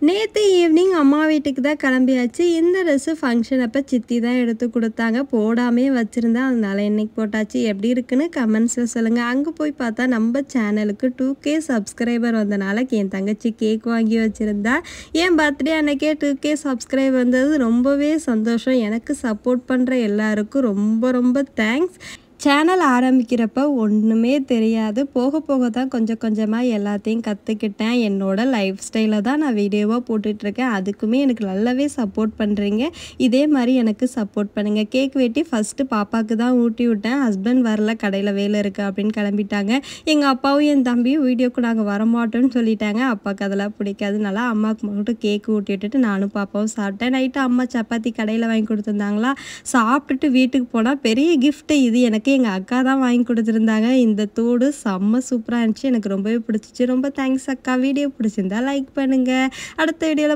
நேற்று ஈவினிங் அம்மா வீட்டுக்கு தான் கிளம்பியாச்சு. இந்த ட்ரெஸ்ஸு ஃபங்க்ஷன் அப்போ சித்தி தான் எடுத்து கொடுத்தாங்க. போடாமே வச்சுருந்தேன், அதனால இன்னைக்கு போட்டாச்சு. எப்படி இருக்குன்னு கமெண்ட்ஸில் சொல்லுங்கள். அங்கே போய் பார்த்தா நம்ம சேனலுக்கு 2K சப்ஸ்கிரைபர் வந்தனால என் தங்கச்சி கேக் வாங்கி வச்சுருந்தா. என் பர்த்டே அன்னைக்கே 2K சப்ஸ்கிரைபர் வந்தது ரொம்பவே சந்தோஷம். எனக்கு சப்போர்ட் பண்ணுற எல்லாருக்கும் ரொம்ப ரொம்ப தேங்க்ஸ். சேனல் ஆரம்பிக்கிறப்ப ஒன்றுமே தெரியாது. போக போக தான் கொஞ்சம் கொஞ்சமாக எல்லாத்தையும் கற்றுக்கிட்டேன். என்னோடய லைஃப் ஸ்டைலை தான் நான் வீடியோவாக போட்டுட்ருக்கேன். அதுக்குமே எனக்கு நல்லாவே சப்போர்ட் பண்ணுறீங்க. இதே மாதிரி எனக்கு சப்போர்ட் பண்ணுங்கள். கேக் வெட்டி ஃபஸ்ட்டு பாப்பாவுக்கு தான் ஊட்டி விட்டேன். ஹஸ்பண்ட் வரல, கடையில் வேலை இருக்குது அப்படின்னு கிளம்பிட்டாங்க. எங்கள் அப்பாவும் என் தம்பியும் வீடியோக்கு நாங்கள் வரமாட்டோன்னு சொல்லிட்டாங்க. அப்பாவுக்கு அதெல்லாம் பிடிக்காதுனால அம்மாவுக்கு மட்டும் கேக் ஊட்டி விட்டுட்டு நானும் பாப்பாவும் சாப்பிட்டேன். நைட்டு அம்மா சப்பாத்தி கடையில் வாங்கி கொடுத்துருந்தாங்களா, சாப்பிட்டுட்டு வீட்டுக்கு போனால் பெரிய கிஃப்ட்டு இது எனக்கு எங்கள் அக்கா தான் வாங்கி கொடுத்துருந்தாங்க. இந்த தோடு செம்ம சூப்பராக இருந்துச்சு. எனக்கு ரொம்பவே பிடிச்சிச்சு. ரொம்ப தேங்க்ஸ் அக்கா. வீடியோ பிடிச்சிருந்தா லைக் பண்ணுங்கள். அடுத்த வீடியோவில்